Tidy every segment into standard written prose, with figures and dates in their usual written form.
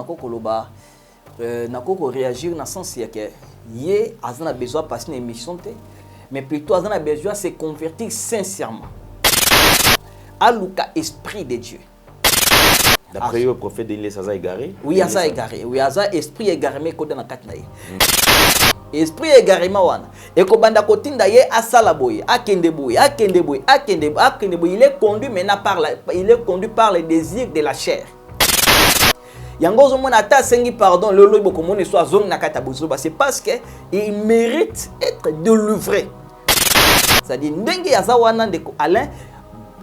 Koloba nako réagir dans sens que yé azana besoin passer une émission mais plutôt azana besoin se convertir sincèrement à l'ouka esprit de Dieu. D'après le prophète il est égaré. Oui, ça égaré. Oui, ça esprit égaré mais koda na katna ye. Esprit égaré ma wana. Et ko banda kotinda ye asala boye, akende boye, akende boye, akende boye, il est conduit maintenant par les désirs de la chair. Yango zo mona ta sengi pardon le lobo ko mona so azong na kata bozo c'est parce que il mérite être délivré. C'est-à-dire ndenge ya zawana ndeko Alain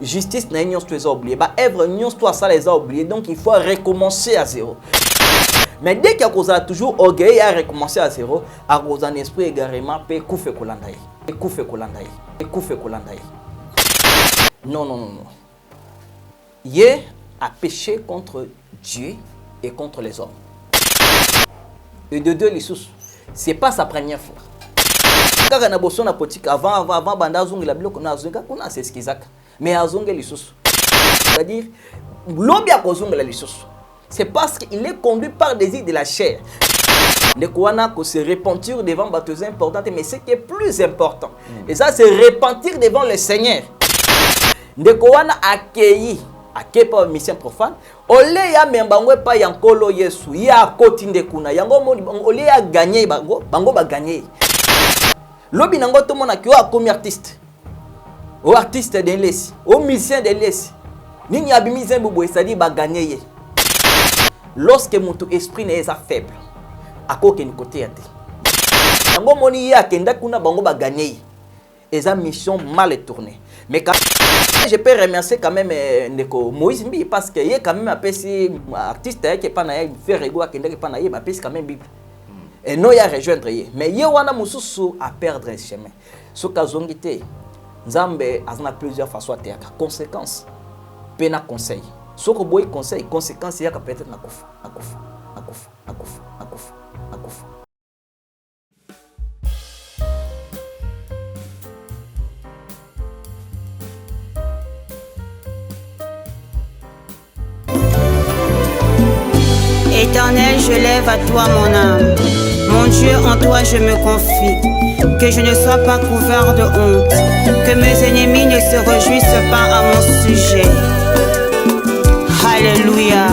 justice na nyons tu as oublié ba œuvre nyons toi ça les a oublié donc il faut recommencer à zéro. Mais dès qu'il y a cause toujours orgueil à recommencer à zéro à cause un esprit égarément pe koufe kolandaye. Koufe kolandaye. Koufe kolandaye. Non non non non. Yé a péché contre Dieu et contre les hommes. Et de deux les sous. C'est pas sa première fois. Quand on a bossé na politique avant banda zungi la biloko na zunga kuna c'est skizaka. Mais azunga les sous. C'est-à-dire l'homme a kozunga les sous. C'est parce qu'il est conduit par des idées de la chair. Les kouana ko se repentir devant batteuse importante mais ce qui est plus important. Et ça c'est repentir devant le Seigneur. Les kouana accueilli akepa mission profane ole ya membangwe pa yankolo Yesu ya kotinde kuna yango ole ya gagner bango ba gagner lobi nango to mona ki o comme artiste o artiste de lesi o musicien de lesi nini abimize mbubo esadi ba gagner ye lorsque mutu esprit n'est faible akoke ni côté yate yango moni ya kenda kuna bango ba gagner eza mission mal tournée mais quand je peux remercier quand même Moïse Mbi parce qu'il est quand même un artiste qui est pas naïf faire ego à qui pas naïf mais quand même Bible et non il y a rejoindre mais il y a wana mususu à perdre ce chemin ce cas zongité Nzambe azana plusieurs façons à faire conséquences pena conseil ce que boy conseil conséquences il y a peut-être nakufa. Éternel, je lève à toi mon âme. Mon Dieu, en toi je me confie. Que je ne sois pas couvert de honte. Que mes ennemis ne se réjouissent pas à mon sujet. Alléluia.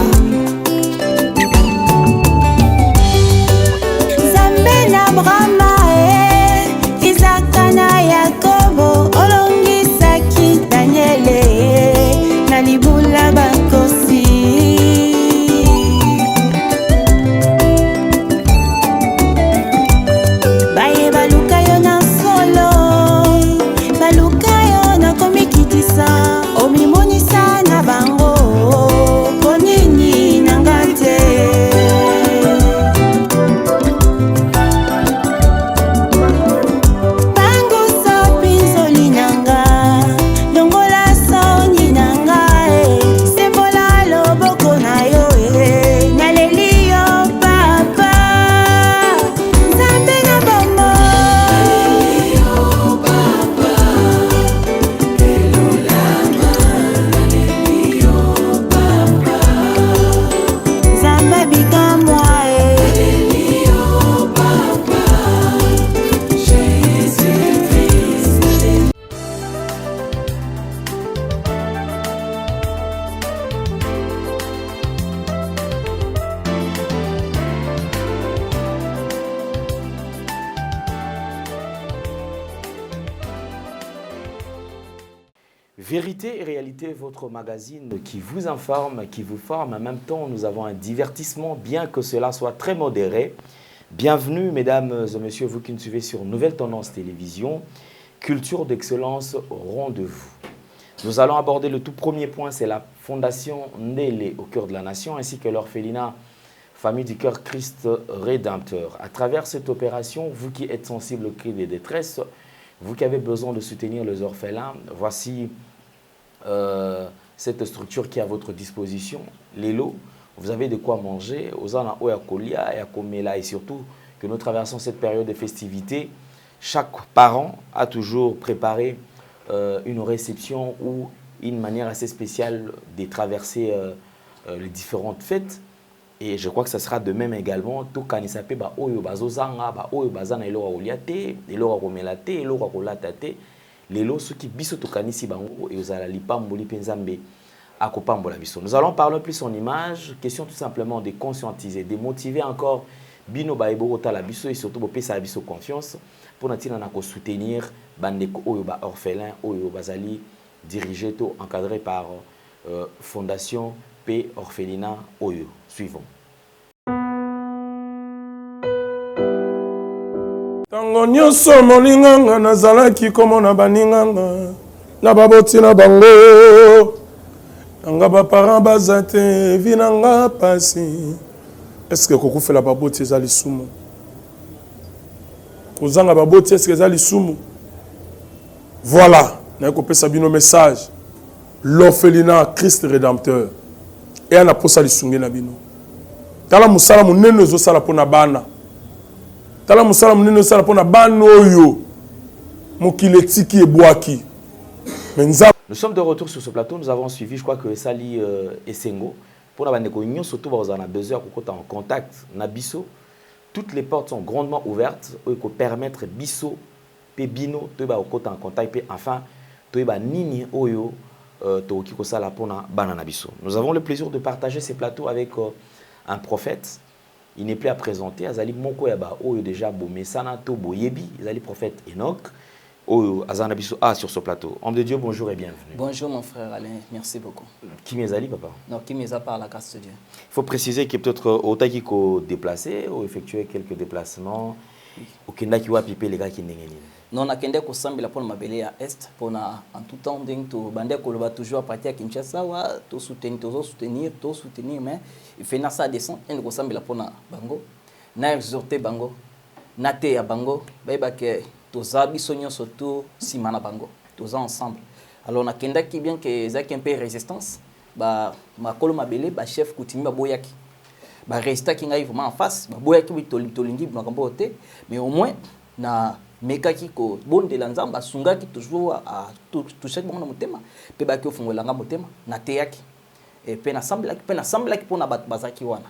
Zambena Brahma, Isaac na Yakobo, Olongi Saki Daniele, Nalibula Bakosi. Vérité et réalité, votre magazine qui vous informe, qui vous forme. En même temps, nous avons un divertissement, bien que cela soit très modéré. Bienvenue, mesdames et messieurs, vous qui nous suivez sur Nouvelle Tendance Télévision. Culture d'excellence au rendez-vous. Nous allons aborder le tout premier point, c'est la Fondation Ndélé au cœur de la nation, ainsi que l'orphelinat Famille du Cœur Christ Rédempteur. À travers cette opération, vous qui êtes sensible aux cris de détresse, vous qui avez besoin de soutenir les orphelins, voici cette structure qui est à votre disposition, les lots. Vous avez de quoi manger, aux ana oyakolia et akomela, et surtout que nous traversons cette période de festivités. Chaque parent a toujours préparé une réception ou une manière assez spéciale de traverser les différentes fêtes. Et je crois que ça sera de même également. Tout kanisa pe ba oyo bazozanga, ba oyo bazana elo oliate, elo romelate, elo rolatate. Lelo ceux qui biso to kanisi bango et ozala lipamboli penzambe akopambola biso. Nous allons parler plus en image, question tout simplement de conscientiser, de motiver encore bino ba ebota la biso et surtout bopesa biso confiance pour natina na ko soutenir bandeko oyo ba orphelin oyo bazali dirigé to encadré par Fondation P Orphelinat Oyo. Suivons. Tango nyonso molinganga nazalaki komona baninganga na baboti na bango nanga baparent baza te vi nanga pasi. Est-ce que kokufela baboti ezali sumu? Kozanga baboti est-ce que ezali sumu? Voilà, na kopesa bino message. L'orphelinat Christ Rédempteur. Et on a posé lisungi na bino. Tala musala munene zo sala pona bana. Tala musala munene sala pona bana oyo. Mokileti ki eboaki. Nous sommes de retour sur ce plateau, nous avons suivi, je crois que Sali Essengo pour la bande de surtout on a besoin qu'on en contact na biso. Toutes les portes sont grandement ouvertes pour permettre biso pe bino to ba en contact pe enfin to ba nini oyo. Nous avons le plaisir de partager ces plateaux avec un prophète. Il n'est plus à présenter. Azali Moko Yaba, Oyo déjà Bomesana, Tobo Yebi, Azali prophète Enoch, Oyo Azanabiso A sur ce plateau. Homme de Dieu, bonjour et bienvenue. Bonjour mon frère Alain, merci beaucoup. Qui m'est papa? Non, qui m'est par la grâce de Dieu. Il faut préciser qu'il y a peut-être au Takiko déplacé ou effectué quelques déplacements. Au Kenda qui va piper les gars qui n'engagent. Non, on a kende ko sambila pour mabele à est pour na en tout temps ding to bande ko ba toujours à partir à Kinshasa wa to soutenir mais il fait na ça descend et ko sambila pour na bango na exhorter bango na te ya bango ba ke to zabi sonyo surtout si mana bango to za ensemble. Alors on a kende qui bien que zaki un peu résistance ba makolo mabele ba chef kutimi ba boyaki ba resta ki ngai vraiment en face ba boyaki bi tolingi ba kambo te mais au moins na mekaki ko bonde la nzamba sungaki toujours à toucher bon motema pe ba ki ofungolanga motema na teyaki et pe na semble ki pona bazaki wana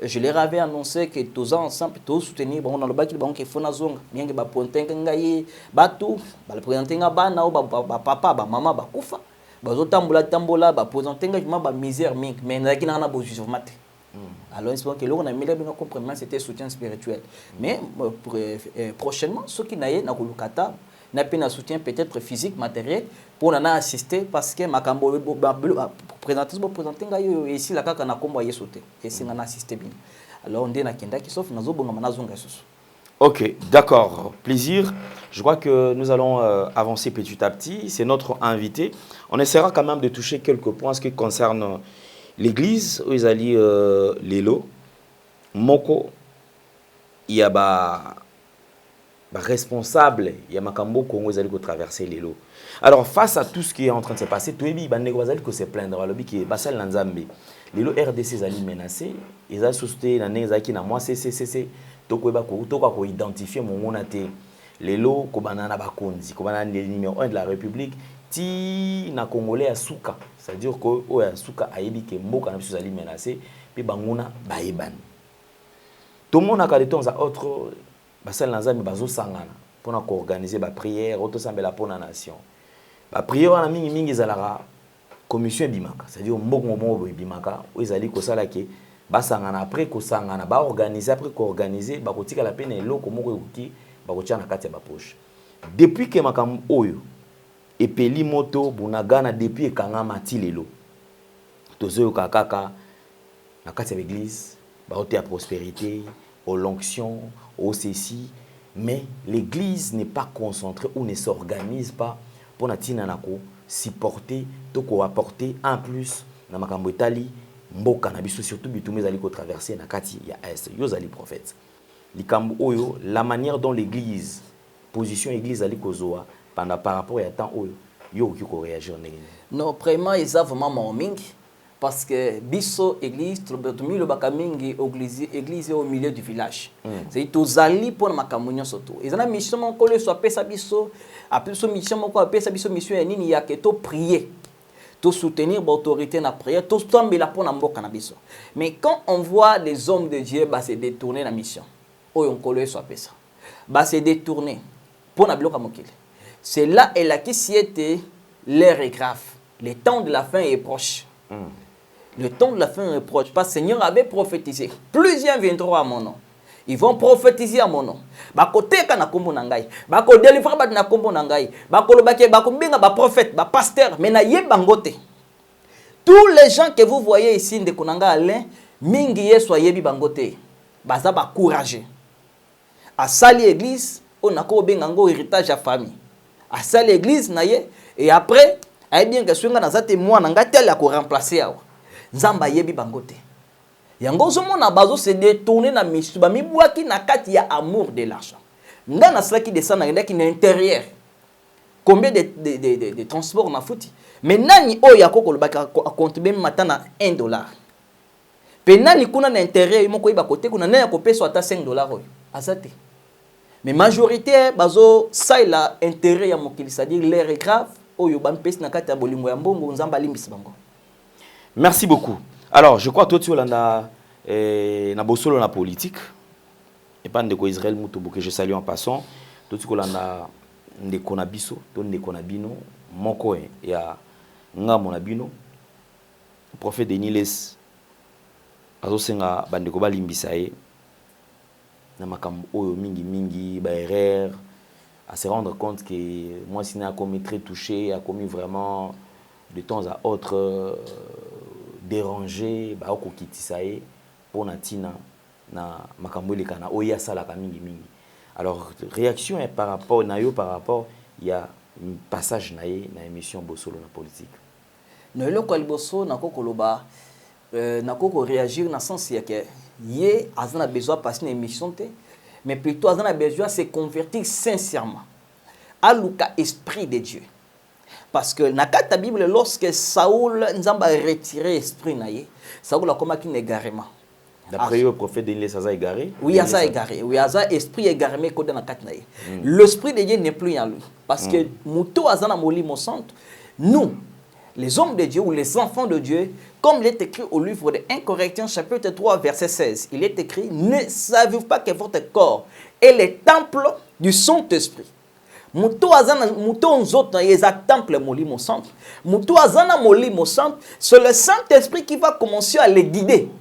je leur avais annoncé que tous ensemble tous soutenir bon dans le baki bon que fona zonga mienge ba pontenga ngai batu ba le présenter nga bana o ba papa ba mama ba kufa ba zotambola ba présentenga ba misère mingi mais na kina na bo jugement. Alors, espérons que l'on a mis bien comprendre c'était soutien spirituel. Mais prochainement, ceux qui n'aient pas de n'a pas de soutien peut-être physique, matériel, pour en assister parce que ma cambo présenter ici la kaka na kombo y sauter et si on a assisté bien. Alors on dit na kenda qui sauf nazo bonga manazonga susu. Ok, d'accord, plaisir. Je crois que nous allons avancer petit à petit. C'est notre invité. On essaiera quand même de toucher quelques points ce qui concerne l'église où ils allaient Lelo, Moko, il y a ba responsable, il y a Makambo Congo, ils allaient traverser Lelo. Alors face à tout ce qui est en train de se passer, tout le monde que se plaindre, le qui est Basal Nanzambe, Lelo RDC ils allaient menacer, ils allaient soutenir la nez na moi c'est toko ba ko toko ko identifier mon monate Lelo ko banana ba konzi, ko banana le numéro 1 de la République. Ti na Congolais à Souka, c'est-à-dire que o ya Souka ayebi ke mboka na biso zali menacé pe banguna bayeban. Tout le monde a quand de temps à autre basal nazami bazo sangana pour na organiser ba prière auto sambela pour la nation. Ba prière na mingi zalara commission bimaka, c'est-à-dire mboko bimaka o ezali ko sala ke basangana après ko sangana ba organiser après ko organiser ba kotika la peine eloko moko yoki ba kotia na kati ya ba poche. Depuis que makam oyo et peli moto bunagana depuis ekangama ti lelo tozo kakaka na kati ya l'église ba ote ya prospérité au l'onction au ceci mais l'église n'est pas concentrée ou ne s'organise pas pour natina nako supporter to ko apporter en plus na makambo etali mboka na biso surtout bitumé zali ko traverser na kati ya est yo zali prophète likambo oyo la manière dont l'église position église ali kozoa par rapport à temps où yo qui réagir non vraiment ils ont vraiment morning parce que biso église trobotomi le bakamingi église au milieu du village c'est tozali pour makamunyo soto ils ont mission mon collègue soit pesa biso après so mission mon quoi pesa biso mission ya nini ya que to prier tout soutenir l'autorité dans la prière, tout tomber là pour n'importe quel. Mais quand on voit des hommes de Dieu se détourner la mission, on colère soit ça, se détourner pour n'importe quel. C'est là et là qui s'y était l'heure est grave, le temps de la fin est proche. Le temps de la fin est proche parce que le Seigneur avait prophétisé. Plusieurs viendront à mon nom. Ils vont prophétiser à mon nom. Bako teka na kombo na ngai. Bako délivrer ba na kombo na ngai. Bako lobake bako benga ba prophète, ba pasteur, mais na yeba ngote. Tous les gens que vous voyez ici de konanga Alain, mingi yeso yebi bangote. Baza ba courageux. A sali église, on a ko benga ngo héritage à famille. A sali église na ye et après, ay bien que swinga na za témoin na ngatel ya ko remplacer awa. Nzamba yebi bangote. Yango zomona bazo se détourner na mission ba mibwaki na kati ya amour de l'argent. Ngana sala qui descend na ki na intérieur. Combien de transports na fouti. Mais nani o ya koko lobaka compte même matana $1. Pe nani kuna na intérieur moko iba côté kuna na ko peso ata $5 oyo. Azate. Mais majorité bazo ça il a intérêt ya mokili, c'est-à-dire l'air est grave oyo ba mpesi na kati ya bolingo ya mbongo nzamba limbisi bango. Merci beaucoup. Alors, je crois que tu as na bosolo na politique et pas ndeko Israël Mutobo que je salue en passant. Tout ce que l'on ndeko na biso, to ndeko na bino, moko ya ngamo na bino. Prophète Deniles azosenga bandeko balimbisa ye na makambo oyo mingi ba erreur, à se rendre compte que moi si a commis très touché, a commis vraiment de temps à autre dérangé ba oko kitisaye pour natina na makambo le kana oya sala ka mingi. Alors réaction est par rapport il y a un passage na émission Bosolo na politique. No le ko liboso na ko koloba na ko réagir na sens ya que yé azana besoin passer une émission té mais plutôt azana besoin se convertir sincèrement à luka esprit de Dieu. Parce que dans la Bible, lorsque Saoul a retiré l'esprit, Saoul a commencé égarement. D'après le prophète Daniel, ça a égaré. Oui, ça a égaré. Oui, ça esprit égaré dans la l'esprit de Dieu n'est plus en lui. Parce que nous, les hommes de Dieu ou les enfants de Dieu, comme il est écrit au livre de 1 Corinthiens chapitre 3 verset 16, il est écrit, ne savez-vous pas que votre corps est le temple du Saint-Esprit? Muto azana muto nzota yeza temple molimo centre. Muto azana molimo centre, c'est le Saint-Esprit qui va commencer à les guider.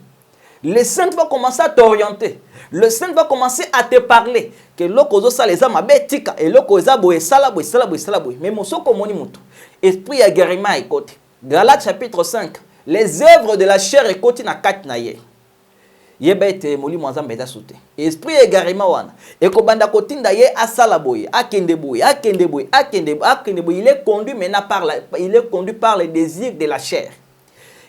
Le Saint va commencer à t'orienter. Le Saint va commencer à te parler. Que l'okozo sa les ama betika et l'okoza boye sala boye. Mais mosoko moni muto. Esprit ya guérima écoute. Galates chapitre 5. Les œuvres de la chair écoute na kat na ye. Yebete molimo nzambe da soute. Esprit égarima wana. Eko banda kotinda ye asala boye, akende boye. Il est conduit maintenant par les désirs de la chair.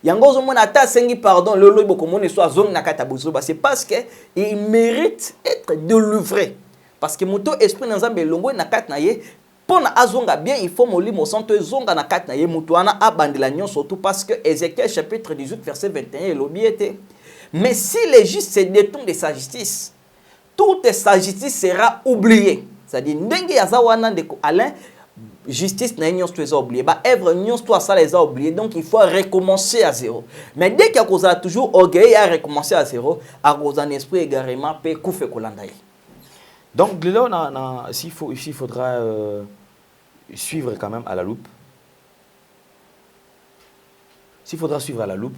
Yango zo mona ta sengi pardon le lobo komone so azong na kata bozo c'est parce que il mérite être délivré. Parce que moto esprit nzambe longo na kata na ye pona azonga bien il faut molimo santo zonga na kata na ye mutu wana abandela nyon surtout parce que Ézéchiel chapitre 18 verset 21 lobi était. Mais si les justes se détournent de sa justice, toute sa justice sera oubliée. C'est-à-dire, ndenge yazawana de Alain, justice n'a rien oublié. Bah, œuvre n'y a ça les a oubliés. Donc, il faut recommencer à zéro. Mais dès qu'il y a toujours orgueil à recommencer à zéro, à cause d'un esprit égarément, peut couper kolandaï. Donc, là, il faudra suivre quand même à la loupe. S'il faudra suivre à la loupe,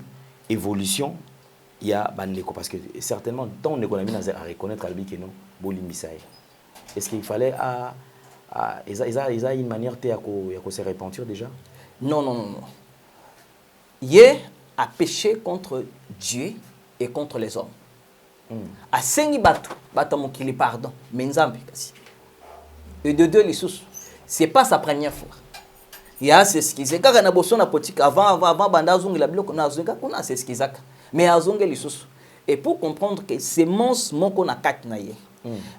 évolution. Il y a Bandeko parce que certainement tant on économie à reconnaître Albi que non Bolimbisaï. Est-ce qu'il fallait ils a une manière de se repentir déjà? Non. Hier a péché contre Dieu et contre les hommes. A sengi batu mokili pardon mais nzambe kasi. Et de deux les sous. C'est pas sa première fois. Il y a c'est ce qui c'est quand na bosso na politique avant banda zungi la biloko na zunga kuna c'est ce qui zaka. Mais azonge les sous. Et pour comprendre que sémence moko na kat na ye.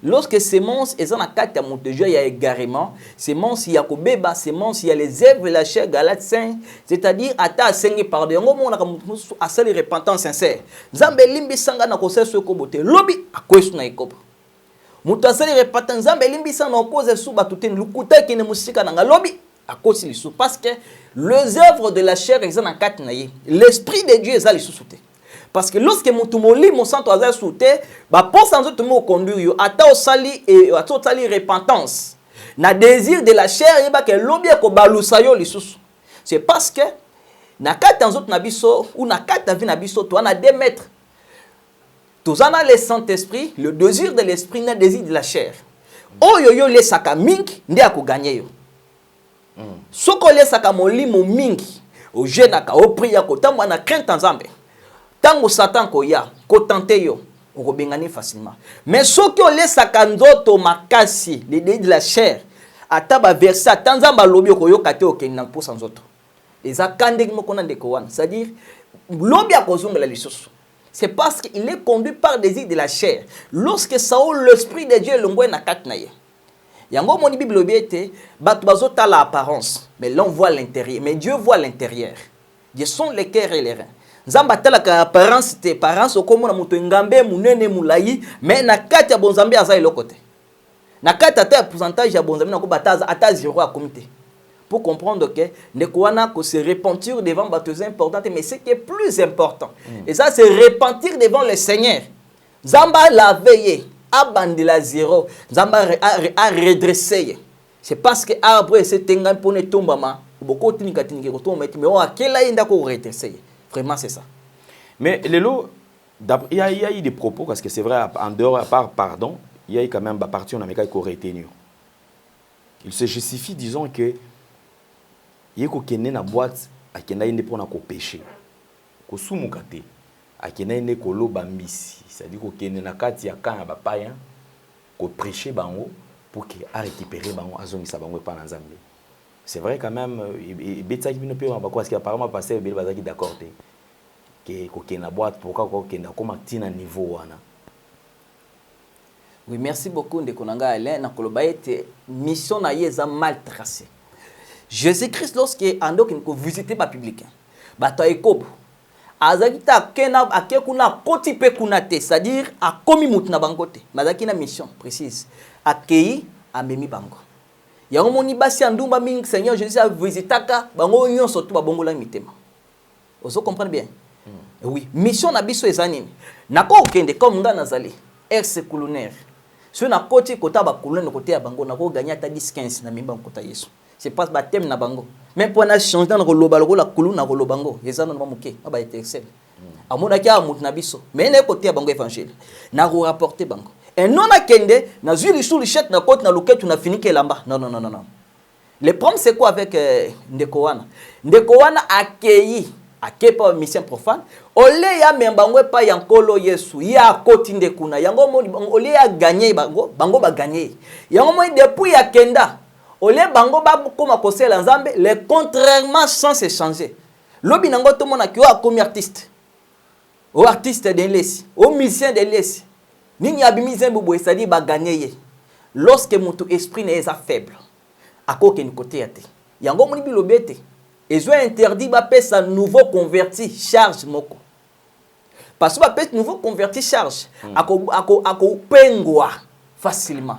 Lorsque sémence est na kat ya montejo ya égarément, sémence ya ko beba, sémence ya les œuvres de la chair Galates 5, c'est-à-dire ata sengi pardon ngo na musu asali repentance sincère. Nzambe limbi sanga na koseso ko bote lobi akwesu na ikopo. Mutu asali repentance nzambe limbi sanga na koze su batute lukuta kine musika na lobi à cause de l'issue. Parce que les œuvres de la chair sont en quatre naïe. L'esprit de Dieu est à l'issue. Parce que lorsque mon lit, mon sang est sauté, pour sans autre mot conduire, à au sali et à au sali repentance. Na désir de la chair, il y a que l'objet ko balusayo l'issue. C'est parce que na quatre ans autres nabiso ou na quatre vie nabiso, toi na 2 mètres. Tous en a le Saint-Esprit, le désir de l'esprit, le désir de la chair. Oh yo yo le saka mingi, ndi ako gagner yo. Soko le saka molimo mingi, o jenaka, o priya ko tamwa na crainte nzambe. Tango Satan ko ya, ko tenter yo, o ko bengani facilement. Mais soko le saka nzoto makasi, le désir de la chair, ataba verset tanzamba lobi ko yo kate o kenna pour sans autre. Eza kande mo kona ndeko wana, c'est-à-dire lobi akozonga la lisusu. C'est parce qu'il est conduit par le désir de la chair. Lorsque Saoul, l'esprit de Dieu, l'envoie dans la katnaye. Yango moni Bible biete, batubazota l'apparence, mais l'on voit l'intérieur. Mais Dieu voit l'intérieur. Dieu sont les cœurs et les reins. Nzamba tala ka apparence te apparence okomo na muto ngambe munene mulayi, mais na kati ya bonzambe aza elokote. Na kati ata pourcentage ya bonzambe na ko bataza ata 0 à comité. Pour comprendre que Nekouana que se repentir devant baptême important, mais ce qui est plus important. Et ça, c'est repentir devant le Seigneur. Zamba l'a veillé, abandonné la 0, Zamba a redressé. C'est parce que après c'est tengan pour ne tomber ma, beaucoup de nicatinique ko tomber, mais on a quel inda ko redresser. Vraiment c'est ça. Mais Lelo, il y a eu des propos parce que c'est vrai en dehors à part pardon, il y a eu quand même la partie on a méca ko retenir. Il se justifie disons que yeko kene na boîte akenda inde pona ko péché ko sumukate akenda inde ko loba mbisi c'est-à-dire ko kene na kati ya kan ba païen ko prêcher bango pour que a récupérer bango azongisa bango pa na Nzambe. C'est vrai quand même betaki bino pe ba parce que apparemment pasteur bel bazaki d'accord te que ko kene na boîte pourquoi ko kenda comme tina niveau wana. Oui, merci beaucoup ndeko nanga Alain na koloba ete mission na yeza mal tracée. Jésus-Christ, lorsqu'il a visité ma public, bato ekobo, azakita kena akekuna kotipe kunate, c'est-à-dire a komi mutna bangote, mazaki na mission précise, akei amemi bango. Yango moni basi andumba mingi Seigneur Jésus a visitaka bango nyonso tu babongola mitema. Ozo comprendre bien? Oui, mission na biso ezanini. Nako okende comme nga nazali, ex colonnaire. Si na koti kota ba colonnaire côté ya bango nako gagner ta 10-15 na mimba kota Yesu. C'est pas baptême na bango. Même pour na changer dans le loba la kulu na loba bango. Ezana na mamuke, ba été excel. Amona kia mut na biso. Mais na côté bango évangile. Na ko rapporter bango. Et non na kende na zuli sous le chat na côté na loketu na fini ke lamba. Non. Le problème c'est quoi avec Ndekowana? Ndekowana accueilli akepa mission profane. Ole ya membango pa yankolo Yesu. Ya koti ndekuna. Yango mo ole ya gagner bango ba gagner. Yango mo depuis ya kenda Ole bango ba koma kosela Nzambe, le contrairement sans se changer. Lobi nango to mona ki o comme artiste. O artiste de l'esi, o musicien de l'esi. Nini abimizien bobo c'est-à-dire ba gagner ye. Lorsque mon esprit n'est pas faible, akoke ni côté yate. Yango moni bilobete. Ezo interdit ba pesa nouveau converti charge moko. Parce que ba pesa nouveau converti charge ako pengwa facilement.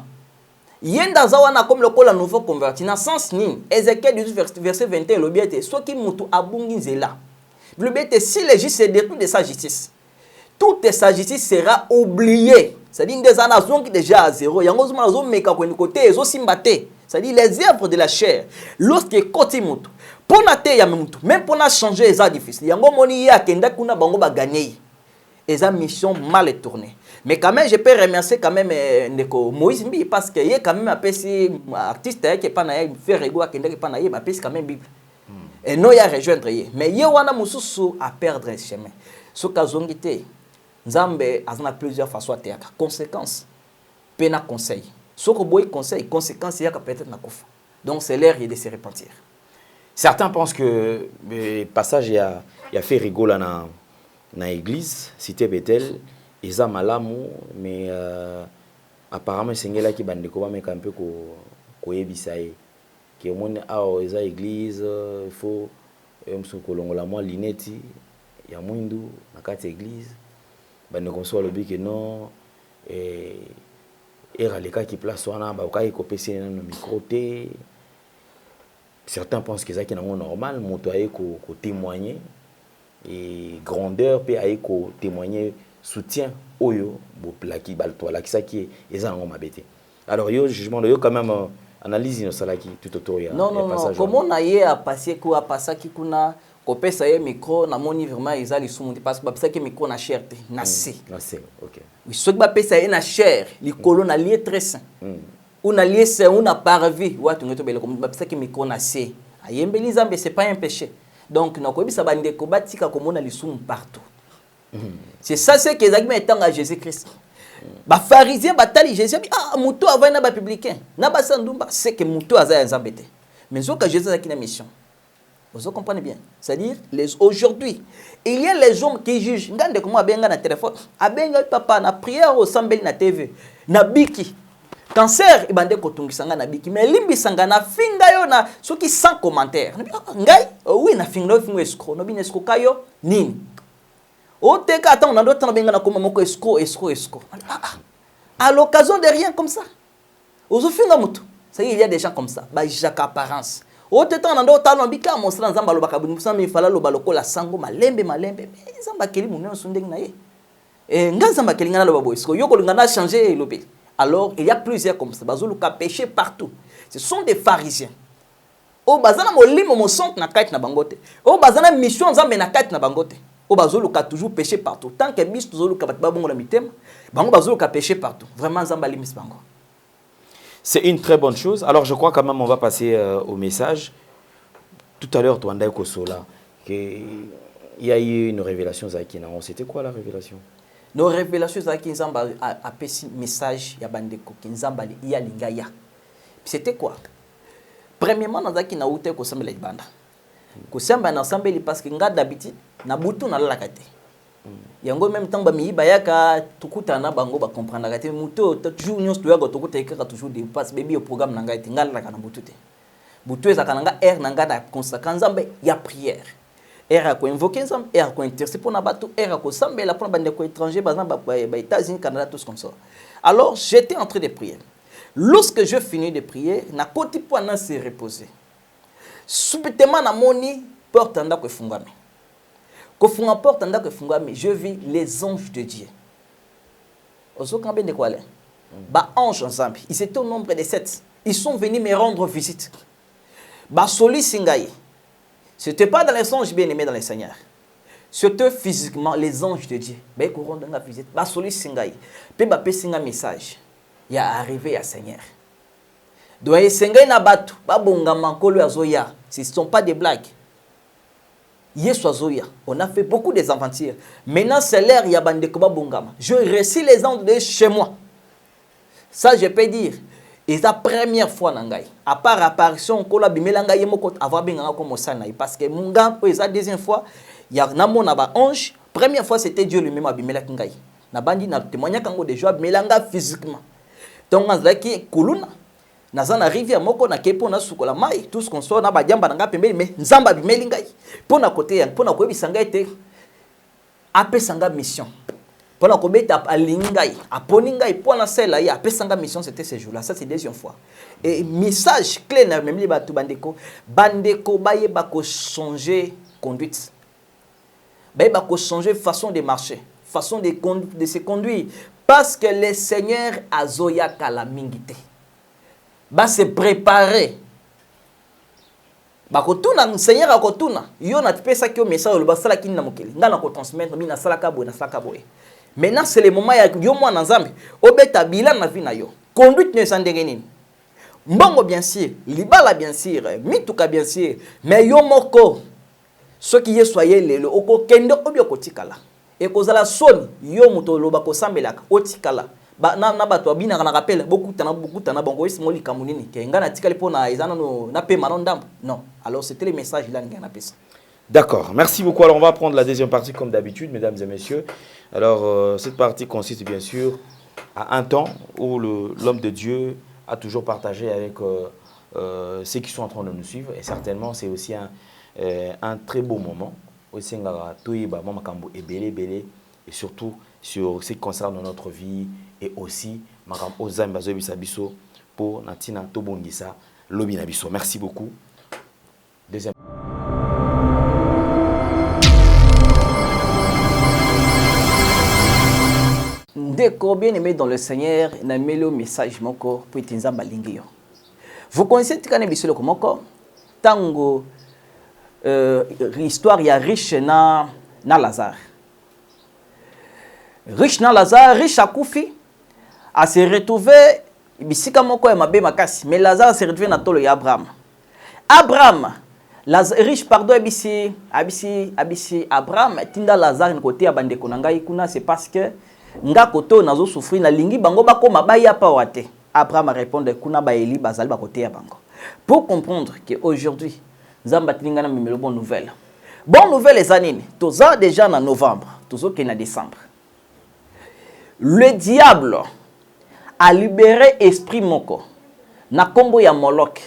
Yenda zawana comme le kola nouveau converti na sens ni Ézéchiel 18 verset 21 le biete soit qui mutu abungi nzela le biete si le juge se détourne de sa justice toute sa justice sera oubliée c'est-à-dire des anazons qui déjà à zéro yango zuma zo meka ko ni côté ezo simbate c'est-à-dire les œuvres de la chair lorsque côté mutu pona te ya mutu même pona changer ça difficile yango moni ya kenda kuna bango ba gagner eza mission mal tournée. Mais quand même, je peux remercier quand même Moïse Mbi parce qu'il y a quand même un petit artiste qui est pas naïf, faire égo qui est pas naïf, mais quand même Bible. Et non, il y a rejoindre. Mais il y a un mususu à perdre le chemin. Ce cas zongité, Nzambe a plusieurs façons à faire. Conséquences, pena conseil. Ce que boy conseil, conséquences il y a peut-être na kofa. Donc c'est l'heure de se repentir. Certains pensent que le passage il a fait rigoler dans l'église, cité Bethel. Eza malamu mais apparemment sengela ki bande ko ba meka un peu ko yebisa ye ke mone ao eza église il faut mso kolongola moi lineti ya mwindu na kati église bande ko so lobi ke non era leka ki place wana ba ka ko pesi na micro te certains pensent que c'est normal, moto aye ko témoigner et grandeur peut aye ko témoigner soutien oyo boplaki baltoala qui ça qui est en mabete. Alors yo jugement yo quand même analyse no salaki tout autour ya non comment na ye a passé ko a passé ki kuna ko pesa ye micro na moni vraiment ezali sumu parce que ba pesa ki micro na cher te na C. Na C, OK. Oui, ce que ba pesa ye na cher, li kolo na lié très sain. On a lié c'est on a parvi wa tu ngoto bele ko ba pesa ki micro na C. Ayembeli Nzambe c'est pas un péché. Donc na ko bisa bande ko batika ko mona li sumu partout. C'est ça c'est que ezaki mettant à Jésus-Christ. Ba pharisien batali Jésus ah muto avant na ba publicain na ba sandumba c'est que muto aza Nzambe te. Mais zo ka Jésus a qui na mission. Vous comprenez bien? C'est-à-dire, aujourd'hui, il y a les hommes qui jugent. Regardez comment abenga na téléphone. Abenga papa na prière au sambeli na TV. Na biki. Cancer, ibande kotungisanga na biki. Mais limbi sanga na finga yo na ceux qui sans commentaire. Ngai, oui na finga fingo escro. No bin escro kayo nini. O teka attends na d'autres na benga na koma moko escro. À l'occasion de rien comme ça. Ozo finga mutu. Ça y est, il y a des gens comme ça. Ba jaka apparence. Autant temps nando talon bika monstra nzamba lobaka bunisa mi fala lobaloko la sango malembe mais nzamba keli munene sundeng na ye nga nzamba keli ngana loba boysko yoko lingana changer lobel. Alors il y a plusieurs comme ça bazulu ka péché partout. Ce sont des pharisiens o bazana molimo mo centre na kait na bangote o bazana mission nzambe na kait na bangote o bazulu ka toujours péché partout tant que bis tuzulu ka batba bongo na mitema bango bazulu ka péché partout vraiment nzamba limis bango. C'est une très bonne chose. Alors, je crois quand même on va passer au message. Tout à l'heure, tu as dit qu'il y a eu une révélation. C'était quoi la révélation? Nos révélations, c'est qu'il y a un message il y a l'ingaya. C'était quoi? Premièrement, nous avons dit que nous avons dit parce que nous avons d'habitude, nous avons dit yango même temps ba mi bayaka tukutana bango ba comprendre kati muto toujours nyos to yago tukuta ikaka toujours de passe baby au programme nanga itingala la kana butute butu eza kananga air nanga da consacrer nzambe ya prière air ko invoquer nzambe air ko interceder pour na batu air ko sambela pour bande ko étranger bazamba ba États-Unis Canada tous comme ça. Alors j'étais en train de prier. Lorsque je finis de prier na koti po na se reposer subitement na moni porte anda ko fungame. Je vis les anges de Dieu. Anges ensemble. Ils étaient au nombre de 7. Ils sont venus me rendre visite. Ce n'était pas dans les anges bien-aimés dans le Seigneur. C'était physiquement les anges de Dieu. Ils sont venus me visite. Ils ont un message. Il est arrivé à Seigneur. Donc, ce ne sont pas des blagues. On a fait beaucoup des aventures. Maintenant, c'est l'heure, il y a bongama. Je récite les anges de chez moi. Ça, je peux dire. Et c'est la première fois, à part apparition, parce que mon gars, la deuxième fois, il y a un ange. Première fois, c'était Dieu lui-même qui m'a dit. Nabandi na témoigné kango de joie melanga physiquement. Donc, on a dit kuluna. Nazana rivière moko na kepo na sukola mai tout ce qu'on soit na badiamba nga pembeli mais nzamba bimeli ngai pona côté ya pona ko bisanga ete apesanga mission pona ko beta alingai aponi ngai pona sela ya apesanga mission c'était ce jour-là ça c'est deuxième fois et message clé na même li batu bandeko baye ba ko changer conduite baye ba ko changer façon de marcher façon de se conduire parce que le Seigneur azoya kala mingite ba se préparer ba kotuna Seigneur akotuna yo na pesa ki o message le basala ki na mokeli ngana ko transmettre mi na sala ka boy maintenant c'est le moment ya yo mwana nzambe obeta bila na vie na yo conduite ne sandenge nini mbongo bien sûr libala bien sûr mituka bien sûr mais yo moko ce qui est soyez lelo okokende obyo kotikala e kozala soni yo muto loba ko sambelaka otikala ba na bato abina kana rappel beaucoup tana bongo isi moli kamunini ke ngana tikali pona ezana no na pe manondam non alors c'était le message là ngana pesa. D'accord, merci beaucoup. Alors on va prendre la deuxième partie comme d'habitude mesdames et messieurs. Alors cette partie consiste bien sûr à un temps où l'homme de Dieu a toujours partagé avec ceux qui sont en train de nous suivre et certainement c'est aussi un très beau moment au Sengara Toyiba Mamakambo et Belé et surtout sur ce qui concerne notre vie et aussi pour Natina Tobongisa Lobinabiso. Merci beaucoup. Ndeko bien-aimé dans le Seigneur, na melo message moko pour itinzamba lingio. Vous connaissez tikane bisolo komoko tango histoire ya riche na Lazare. Riche na Lazare, riche akufi a se retrouver bisika moko ya mabe makasi, mais Lazare se retrouve na tolo ya Abraham. Abraham riche pardon abisi Abraham tinda Lazare côté ya bandeko na ngai kuna, c'est parce que nga koto nazo souffrir na lingi bango bako mabaya pa wate. Abraham répond kuna ba Eli bazali ba côté ya bango. Pour comprendre que aujourd'hui Zamba tinga na mimelo bonne nouvelle. Bonne nouvelle les années, toza déjà en novembre, tozo que na décembre. Le diable a libéré esprit moko na kombo ya Moloch.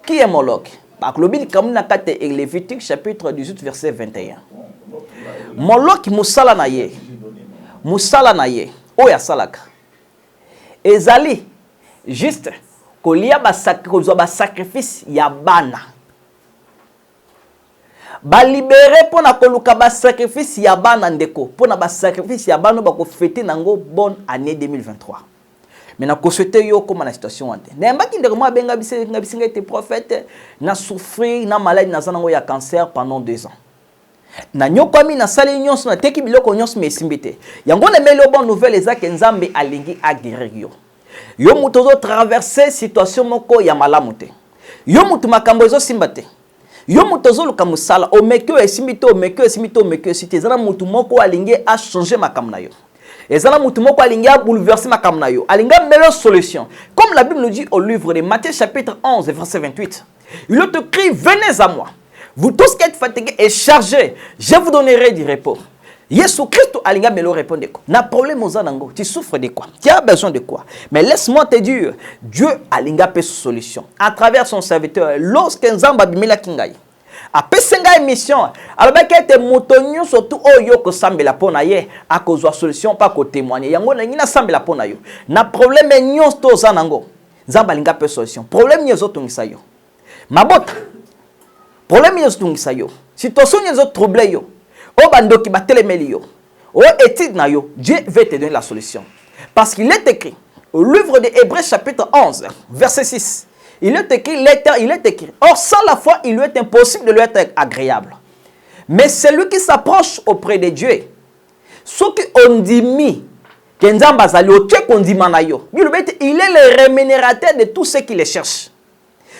Qui est Moloch? Baklobil comme na kate Lévitique chapitre 18 verset 21. Moloch musala na ye. Musala na ye oya salaka. Ezali juste kolia ba sacrifice ya bana. Ba libéré pour na koluka ba sacrifice ya bana ndeko, pour na ba sacrifice ya bana ba ko fêter nango bonne année 2023. Mais na ko souhaiter yo comme la situation ante. Nemba ki ndeko mo benga bisinga était prophète na souffrir na maladie na zanango ya cancer pendant 2 ans. Na nyokwami na sali nyonso na teki biloko nyonso mesimbete. Yango na melo bonne nouvelle ezake nzambe alingi a guérir yo. Yo muto zo traverser situation moko ya malamu te. Yo mutu makambo ezo simbate. Yo muto zo luka musala o mekyo esimbito site ezana mutu moko alingi a changer makambo na yo. Ezana mutu moko alingi a bouleverser makambo na yo. Alinga meilleure solution. Comme la Bible nous dit au livre de Matthieu chapitre 11 verset 28. Il te crie venez à moi. Vous tous qui êtes fatigués et chargés, je vous donnerai du repos. Jésus Christ alinga melo répondre quoi? Na problème aux anango, tu souffres de quoi? Tu as besoin de quoi? Mais laisse-moi te dire, Dieu alinga pe solution à travers son serviteur lorsque nzamba bimela kingai. A pesenga mission, alors ba kete motonyo surtout oyo ko sambela pona ye a kozwa solution pas ko témoigner. Yango na ngina sambela pona yo. Na problème nyonso to zanango. Nzamba alinga pe solution. Problème nyozo tungisa yo. Mabota. Problème nyozo tungisa yo. Situation nyozo trouble yo. O bandoki batelemeli yo. O étude na yo. Dieu va te donner la solution. Parce qu'il est écrit au livre de Hébreux chapitre 11 verset 6. Il est écrit. Or, sans la foi, il lui est impossible de lui être agréable. Mais celui qui s'approche auprès de Dieu, ce qu'on dit mi, il est le rémunérateur de tous ceux qui le cherchent.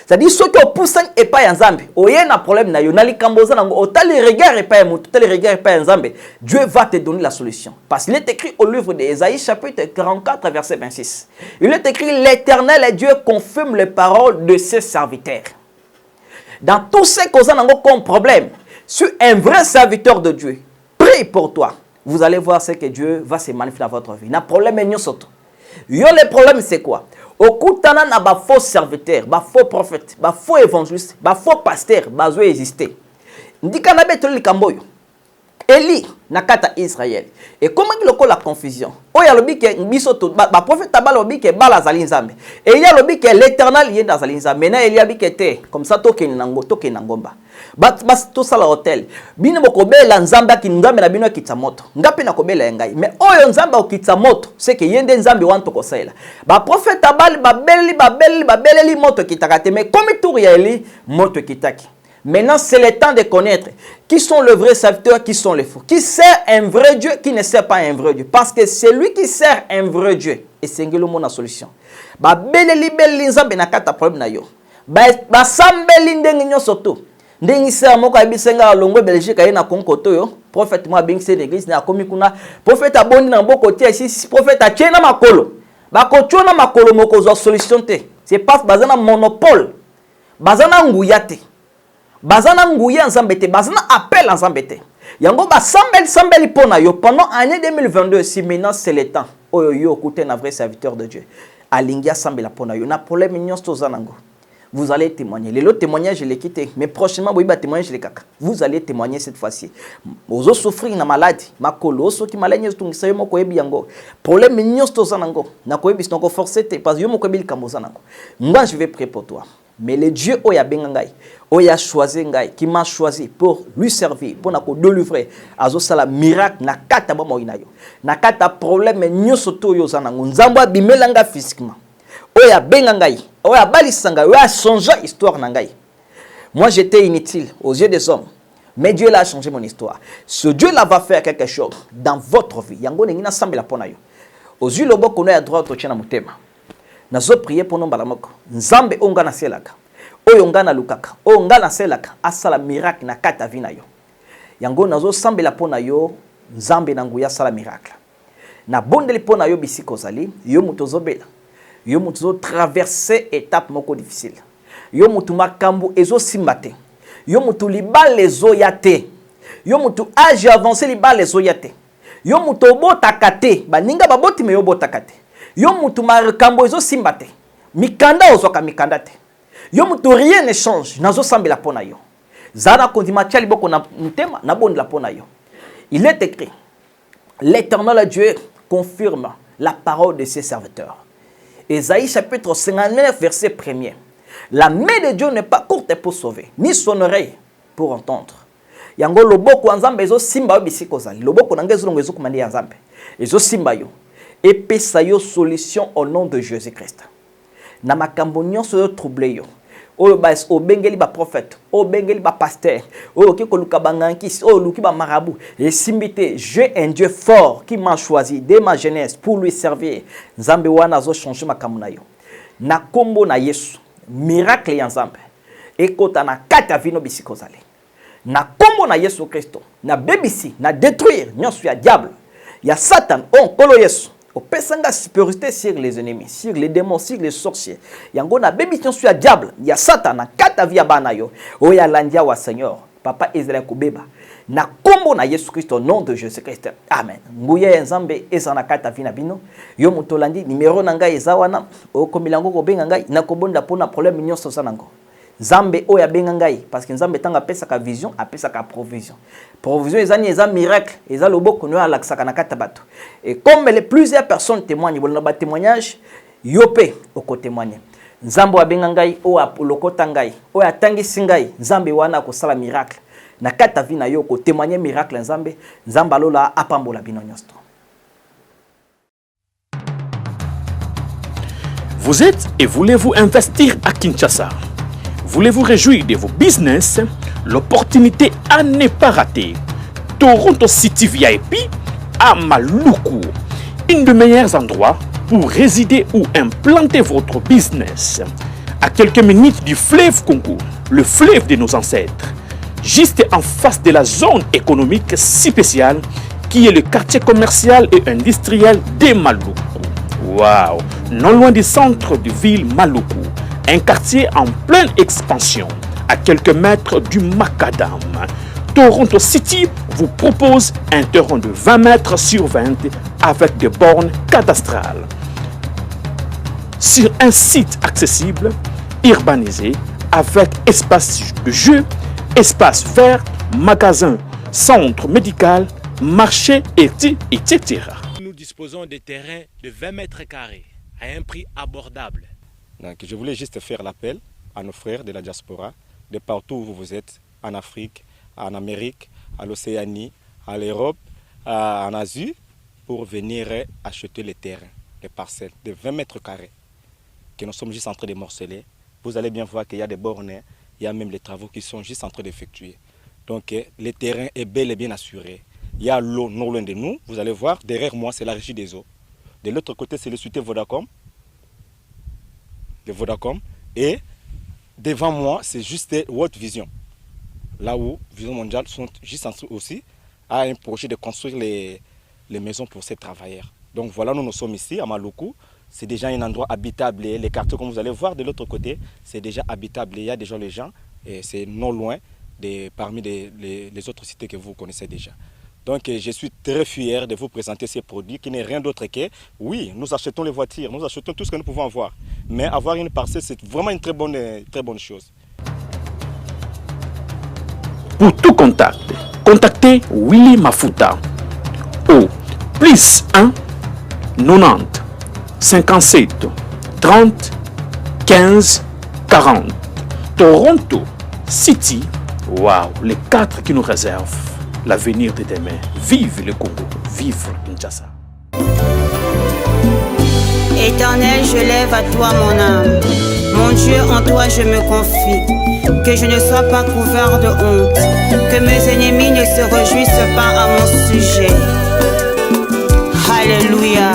C'est-à-dire ceux qui poussent et pas en Zambie. Il y a un problème, il y a un regard et pas en Zambie. Dieu va te donner la solution. Parce qu'il est écrit au livre d'Ésaïe, chapitre 44, verset 26. Il est écrit, l'Éternel et Dieu confirme les paroles de ses serviteurs. Dans tous ces causes comme problème, sur un vrai serviteur de Dieu, prie pour toi. Vous allez voir ce que Dieu va se manifester dans votre vie. Le problème est le problème c'est quoi? Au coup de na ba faux serviteur, ba faux prophète, ba faux évangéliste, ba faux pasteur, ba zo exister. Ndika na beto likamboyo. Eli nakata Israël. Et comment il y a la confusion? Oya lobi ke biso to ba prophète ba lobi ke bala zali nzambe. Et il y a lobi ke l'Éternel yenda zali nzambe. Maintenant il y a bi ke te comme ça to ke nangomba. Ba to sala hotel. Bino bokobela nzambe ki nzambe na bino kitsa moto. Ngapi na kobela ngai. Mais oyo nzambe okitsa moto, c'est que yende nzambe wanto ko sala. Ba prophète ba beleli moto kitakate mais comme tour ya eli moto kitaki. Maintenant, c'est le temps de connaître qui sont les vrais serviteurs, qui sont les faux. Qui sert un vrai Dieu, qui ne sert pas un vrai Dieu. Parce que c'est lui qui sert un vrai Dieu. Et c'est le mot la solution. Ba beleli nzambe na kata problème na yo. Ba sambeli ndengi nyo surtout. Ndengi sert moko abisenga longo Belgique ayena konkoto yo. Prophète moi bingse l'église na komi kuna. Prophète abondi na mboko tie ici prophète a tiena makolo. Ba ko tiona makolo moko zo solution te. C'est pas bazana monopole. Bazana nguyate. Bazana nguya nzambete, bazana appel nzambete. Yango ba sambeli pona yo pendant année 2022 si maintenant c'est le temps. Oyo yo koute na vrai serviteur de Dieu. Alingia sambela pona yo na problème nyonso tozanango. Vous allez témoigner. Les autres témoignages je les quitte mais prochainement vous allez témoigner je les kaka. Vous allez témoigner cette fois-ci. Ozo souffrir na maladie, makolo so ki malanye tungisa yo moko yebi yango. Problème nyonso tozanango. Na ko yebi sinoko forcer te parce yo moko yebi kamozanango. Moi je vais prier pour toi. Mais le Dieu oya bengangai, oya choisi ngai, qui m'a choisi pour lui servir, pour na ko délivrer, azo sala miracle na kata ba moina yo. Na kata problème nyoso to yo zana nzambo bimelanga physiquement. Oya bengangai, oya balisanga, oya changer histoire na ngai. Moi j'étais inutile aux yeux des hommes. Mais Dieu l'a changé mon histoire. Ce Dieu-là va faire quelque chose dans votre vie. Yango nengina sambela pona yo. Aux yeux lobo kono ya droit to tchena mutema. Nazo prier pour nomba la moko. Nzambe onga na selaka. Oyo nga na lukaka. Oyo nga na selaka asala miracle na kata vina yo. Yango nazo sambela pona yo. Nzambe na nguya sala miracle. Na bondeli pona yo bisiko zali. Yo mutozo bela. Yo mutozo traverser étape moko difficile. Yo mutu makambu ezo simbate. Yo mutu libale zo yate. Yo mutu âge avancé libale zo yate. Yo mutu botaka te. Baninga baboti me yo botaka te. Yo mutu makambo ezo simbate. Mikanda ozoka mikanda te. Yo mutu rien ne change. Nazo sambela pona yo. Zana kondima tchali boko na mutema na bonde la pona yo. Il est écrit, l'Éternel Dieu confirme la parole de ses serviteurs. Ésaïe chapitre 59 verset 1er. La main de Dieu n'est pas courte pour sauver, ni son oreille pour entendre. Yango loboko nzambe ezo simba yo bisiko zali. Loboko nanga ezolongo ezo komandi ya nzambe. Ezo simba yo. Epesa yo solution au nom de Jésus-Christ. Na makambo nyonso yo troublé yo. Oyo ba obengeli ba prophète, obengeli ba pasteur, oyo ki koluka bangankis, oyo luki ba marabout. Et simbité, j'ai un Dieu fort qui m'a choisi dès ma jeunesse pour lui servir. Nzambe wana zo changer makambo na yo. Na kombo na Yesu. Miracle ya nzambe ekota na kata vino bisiko zale na kombo na Yesu Kristo na bebisi na détruire nyonso ya diable ya Satan on kolo Yesu opesanga supériorité sur les ennemis, sur les démons, sur les sorciers. Yango na bebisi nyonso ya diable ya Satan na kata via bana yo oya landia wa Seigneur papa Israël kubeba na kombo na Yesu Kristo nom de Jésus Christ. Amen. Nguya ya nzambe eza na kata vina bino. Yo mutolandi numéro na ngai eza wana o komilango ko benga ngai na kobonda pona problème nyonso sanango. Nzambe oya benga ngai parce que nzambe tanga pesa ka vision, apesa ka provision. Provision ezani eza miracle, eza loboko no alaksaka na kata bato. Et comme les plusieurs personnes témoignent, bolna ba témoignage yope oko témoigner. Nzambe wa benga ngai o apolokota ngai, o atangisi ngai, nzambe wana ko sala miracle. Na kata vina yo ko témoigner miracle nzambe nzamba lola apambola bino nyosto. Vous êtes et voulez-vous investir à Kinshasa? Voulez-vous réjouir de vos business? L'opportunité à ne pas rater. Toronto City VIP à Maluku, un des meilleurs endroits pour résider ou implanter votre business. À quelques minutes du fleuve Congo, le fleuve de nos ancêtres. Juste en face de la zone économique si spéciale qui est le quartier commercial et industriel de Maluku. Waouh! Non loin du centre de ville Maluku, un quartier en pleine expansion, à quelques mètres du Macadam. Toronto City vous propose un terrain de 20 mètres sur 20 avec des bornes cadastrales. Sur un site accessible, urbanisé, avec espace de jeu, espace vert, magasin, centre médical, marché, etc. Nous disposons de terrains de 20 mètres carrés à un prix abordable. Donc, je voulais juste faire l'appel à nos frères de la diaspora, de partout où vous êtes, en Afrique, en Amérique, à l'Océanie, à l'Europe, en Asie, pour venir acheter les terrains, les parcelles de 20 mètres carrés que nous sommes juste en train de morceler. Vous allez bien voir qu'il y a des bornes, il y a même les travaux qui sont juste en train d'effectuer. Donc le terrain est bel et bien assuré. Il y a l'eau non loin de nous. Vous allez voir, derrière moi, c'est la régie des eaux. De l'autre côté, c'est le société Vodacom. De Vodacom. Et devant moi, c'est juste World Vision. Là où Vision Mondiale sont juste en dessous aussi, a un projet de construire les maisons pour ces travailleurs. Donc voilà, nous sommes ici à Maluku. C'est déjà un endroit habitable. Les quartiers, comme vous allez voir de l'autre côté, c'est déjà habitable. Il y a déjà les gens. Et c'est non loin parmi les autres cités que vous connaissez déjà. Donc je suis très fier de vous présenter ces produits qui n'est rien d'autre que, oui, nous achetons les voitures, nous achetons tout ce que nous pouvons avoir. Mais avoir une parcelle, c'est vraiment une très bonne chose. Pour tout contact, contactez Willy Mafuta au +1 90 57 30 15 40. Toronto City. Waouh, les 4 qui nous réservent l'avenir de demain. Vive le Congo, vive Kinshasa. Éternel, je lève à toi mon âme. Mon Dieu, en toi je me confie. Que je ne sois pas couvert de honte. Que mes ennemis ne se réjouissent pas à mon sujet. Alléluia.